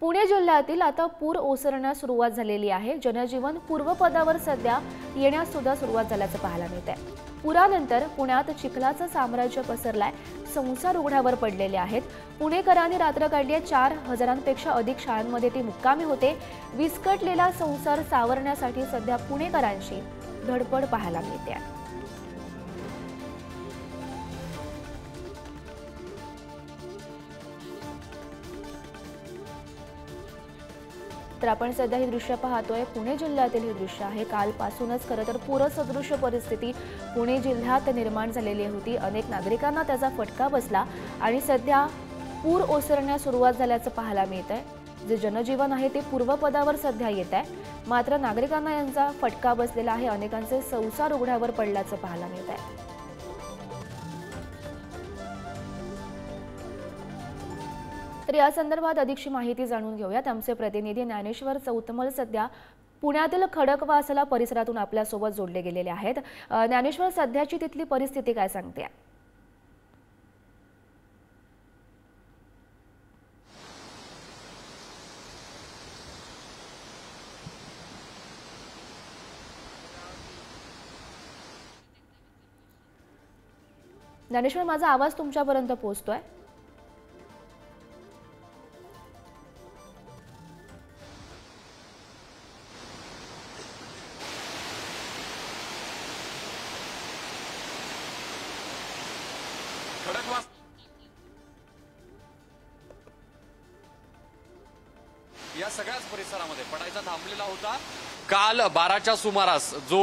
पुणे जिल्ह्यातील आता पूर ओसरण्यास सुरुवात झालेली आहे। जनजीवन पूर्वपदावर सध्या येण्यास सुद्धा सुरुवात झाल्याचं पाहायला मिळतंय। पुरानंतर पुण्यात चिखलाचं साम्राज्य पसरलंय। संसार उघड्यावर पडलेले आहेत। पुणेकरांनी रात्र काढली। 4000पेक्षा अधिक शाळांमध्ये ते मुक्कामी होते। विस्कटलेला संसार सावरण्यासाठी सध्या पुणेकरांची धडपड पाहायला मिळते। तर आपण सध्या हे दृश्य पाहतोय। पुणे जिल्ह्यातील हे दृश्य आहे। कालपासूनच खरं तर पूरसदृश परिस्थिती पुणे जिल्ह्यात निर्माण झालेली होती। अनेक नागरिकांना त्याचा फटका बसला आणि सध्या पूर ओसरण्यास सुरुवात झाल्याचं पाहायला मिळतंय। जे जनजीवन आहे ते पूर्वपदावर सध्या येत आहे, मात्र नागरिकांना यांचा फटका बसलेला आहे। अनेकांचे संसार उघड्यावर पडल्याचं पाहायला मिळतंय। तर या संदर्भात अधिकची माहिती जाणून घेऊयात। आमचे प्रतिनिधी ज्ञानेश्वर चौतमल सध्या पुण्यातील खडकवासला परिसरातून आपल्या सोबत जोडले गेलेले आहेत। ज्ञानेश्वर, सध्याची तिथली परिस्थिती काय सांगते? ज्ञानेश्वर, माझा आवाज तुमच्यापर्यंत पोहोचतोय? या सगळ्याच परिसरामध्ये पडायचा थांबलेला होता। काल 12च्या सुमारास जो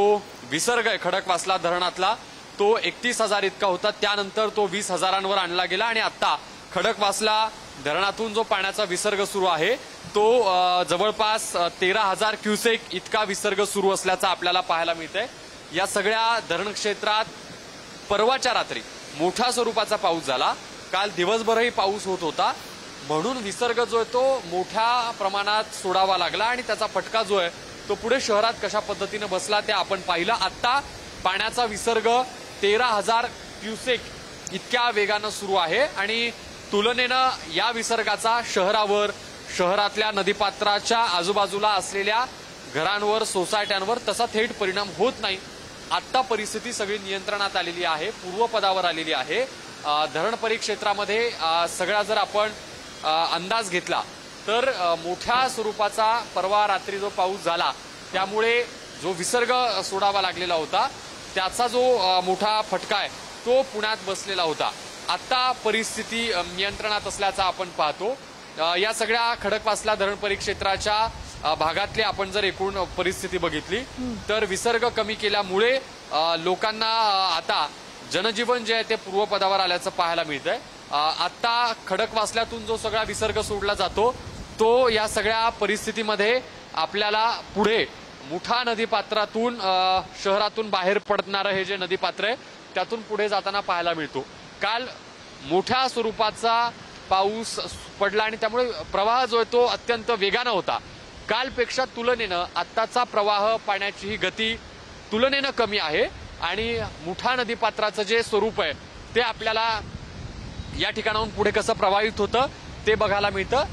विसर्ग आहे खडकवासला धरणातला तो 31,000 इतका होता। त्यानंतर तो 20,000वर आणला गेला आणि आता खडकवासला धरणातून जो पाण्याचा विसर्ग सुरू आहे तो जवळपास 13,000 क्युसेक इतका विसर्ग सुरू असल्याचं आपल्याला पाहायला मिळतंय। या सगळ्या धरण क्षेत्रात परवाच्या रात्री मोठ्या स्वरूपाचा पाऊस झाला। काल दिवसभरही पाऊस होत होता, म्हणून विसर्ग जो आहे तो मोठ्या प्रमाणात सोडावा लागला आणि त्याचा फटका जो आहे तो पुढे शहरात कशा पद्धतीने बसला ते आपण पाहिलं। आता पाण्याचा विसर्ग 13,000 क्युसेक इतक्या वेगानं सुरू आहे आणि तुलनेनं या विसर्गाचा शहरावर, शहरातल्या नदीपात्राच्या आजूबाजूला असलेल्या घरांवर, सोसायट्यांवर तसा थेट परिणाम होत नाही। आता परिस्थिती सगळी नियंत्रणात आलेली आहे, पूर्वपदावर आलेली आहे। धरण परिक्षेत्रामध्ये सगळा जर आपण अंदाज घेतला तर मोठ्या स्वरूपाचा परवा रात्री जो पाऊस झाला त्यामुळे जो विसर्ग सोडावा लागलेला होता त्याचा जो मोठा फटका आहे तो पुण्यात बसलेला होता। आता परिस्थिती नियंत्रणात असल्याचा आपण पाहतो। या सगळ्या खडकवासला धरण परिक्षेत्राच्या भागातली आपण जर एकूण परिस्थिती बघितली तर विसर्ग कमी केल्यामुळे लोकांना आता जनजीवन जे आहे ते पूर्वपदावर आल्याचं पाहायला मिळतंय। आता खडकवासल्यातून जो सगळा विसर्ग सोडला जातो तो या सगळ्या परिस्थितीमध्ये आपल्याला पुढे मुठा नदीपात्रातून शहरातून बाहेर पडणारं हे जे नदीपात्र आहे त्यातून पुढे जाताना पाहायला मिळतो। काल मोठ्या स्वरूपाचा पाऊस पडला आणि त्यामुळे प्रवाह जो आहे तो अत्यंत वेगानं होता। कालपेक्षा तुलनेनं आत्ताचा प्रवाह पाण्याची ही गती तुलनेनं कमी आहे आणि मुठा नदीपात्राचं जे स्वरूप आहे ते आपल्याला या ठिकाणाहून पुढे कसं प्रभावित होतं ते बघायला मिळतं।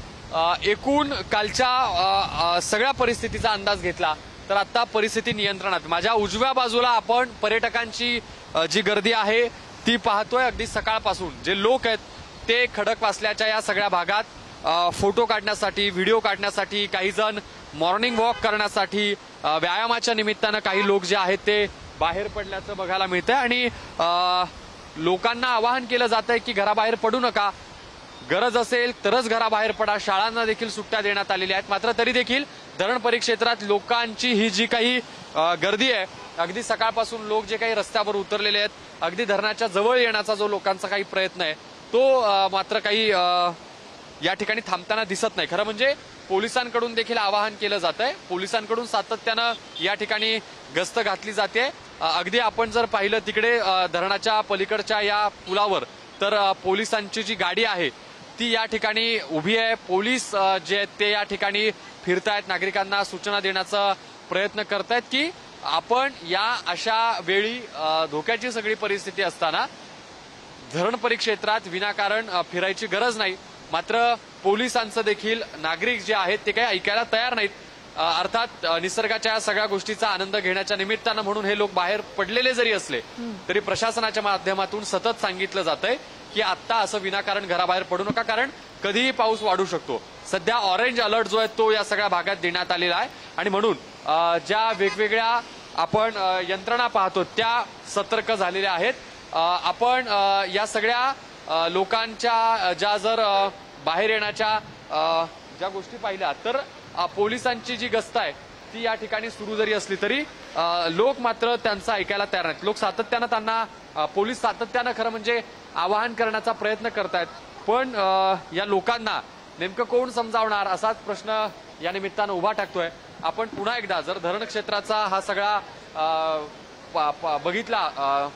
एकूण कालच्या सगळ्या परिस्थितीचा अंदाज घेतला तर आता परिस्थिती नियंत्रणात। माझ्या उजव्या बाजूला आपण पर्यटकांची जी गर्दी आहे ती पाहतोय। अगदी सकाळपासून जे लोक आहेत ते खडकवासल्याच्या या सगळ्या भागात फोटो काढण्यासाठी, व्हिडिओ काढण्यासाठी, काही जण मॉर्निंग वॉक करण्यासाठी, व्यायामाच्या निमित्तानं काही लोक जे आहेत ते बाहेर पडल्याचं बघायला मिळतंय आणि लोकांना आवाहन केलं जात आहे की घराबाहेर पडू नका, गरज असेल तरच घराबाहेर पडा। शाळांना देखील सुट्ट्या देण्यात आलेल्या आहेत, मात्र तरी देखील धरण परिक्षेत्रात लोकांची ही जी काही गर्दी आहे, अगदी सकाळपासून लोक जे काही रस्त्यावर उतरलेले आहेत, अगदी धरणाच्या जवळ येण्याचा जो लोकांचा काही प्रयत्न आहे तो मात्र काही या ठिकाणी थांबताना दिसत नाही। खरं म्हणजे पोलिसांकडून देखील आवाहन केलं जात आहे। पोलिसांकडून सातत्यानं या ठिकाणी गस्त घातली जाते। अगदी आपण जर पाहिलं तिकडे धरणाच्या पलीकडच्या या पुलावर तर पोलिसांची जी गाडी आहे ती या ठिकाणी उभी आहे। पोलीस जे आहेत ते या ठिकाणी फिरतायत, नागरिकांना सूचना देण्याचा प्रयत्न करतायत की आपण या अशा वेळी धोक्याची सगळी परिस्थिती असताना धरण परिक्षेत्रात विनाकारण फिरायची गरज नाही। मात्र पोलिसांचं देखील नागरिक जे आहेत ते काही ऐकायला तयार नाहीत. अर्थात निसर्गाच्या या सगळ्या गोष्टीचा आनंद घेण्याच्या निमित्तानं म्हणून हे लोक बाहेर पडलेले जरी असले तरी प्रशासनाच्या माध्यमातून सतत सांगितलं जातंय की आता असं विनाकारण घराबाहेर पडू नका, कारण कधीही पाऊस वाढू शकतो. सध्या ऑरेंज अलर्ट जो आहे तो या सगळ्या भागात देण्यात आलेला आहे आणि म्हणून ज्या वेगवेगळ्या आपण यंत्रणा पाहतो त्या सतर्क झालेल्या आहेत. आपण या सगळ्या लोकांच्या ज्या जर बाहेर येण्याच्या ज्या गोष्टी पाहिल्या तर पोलिसांची जी गस्त आहे ती या ठिकाणी सुरू जरी असली तरी लोक मात्र त्यांचं ऐकायला तयार नाहीत. लोक सातत्यानं त्यांना पोलीस सातत्यानं खरं म्हणजे आवाहन करण्याचा प्रयत्न करतायत, पण या लोकांना नेमकं कोण समजावणार असाच प्रश्न या निमित्तानं उभा टाकतोय. आपण पुन्हा एकदा जर धरण क्षेत्राचा हा सगळा बघितला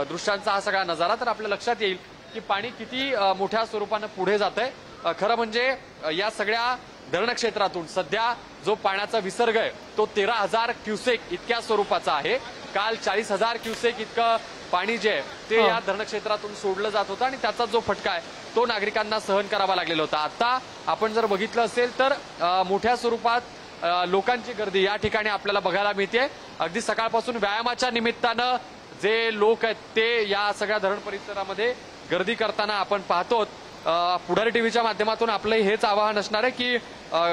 दृश्यांचा हा सगळा नजारा तर आपल्या लक्षात येईल की पाणी किती मोठ्या स्वरूपानं पुढे जात आहे. खरं म्हणजे या सगळ्या धरण क्षेत्रातून सध्या जो पाण्याचा विसर्ग आहे तो 13,000 क्युसेक इतक्या स्वरूपाचा आहे. काल 40,000 क्युसेक इतकं पाणी जे आहे ते या धरण क्षेत्रातून सोडलं जात होतं आणि त्याचा जो फटका आहे तो नागरिकांना सहन करावा लागलेला होता. आता आपण जर बघितलं असेल तर मोठ्या स्वरूपात लोकांची गर्दी या ठिकाणी आपल्याला बघायला मिळते. अगदी सकाळपासून व्यायामाच्या निमित्तानं जे लोक आहेत ते या सगळ्या धरण परिसरामध्ये गर्दी करताना आपण पाहतो. पुढारी टीव्हीच्या माध्यमातून आपलं हेच आवाहन असणार आहे की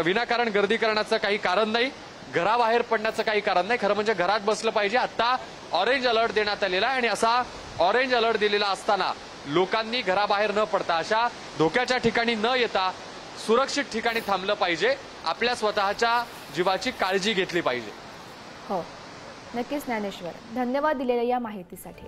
विनाकारण गर्दी करण्याचं काही कारण नाही, घराबाहेर पडण्याचं काही कारण नाही. खरं म्हणजे घरात बसलं पाहिजे. आता ऑरेंज अलर्ट देण्यात आलेला आहे आणि असा ऑरेंज अलर्ट दिलेला असताना लोकांनी घराबाहेर न पडता अशा धोक्याच्या ठिकाणी न येता सुरक्षित ठिकाणी थांबलं पाहिजे. आपल्या स्वतःच्या जीवाची काळजी घेतली पाहिजे. हो, नक्कीच ज्ञानेश्वर, धन्यवाद दिलेल्या या माहितीसाठी.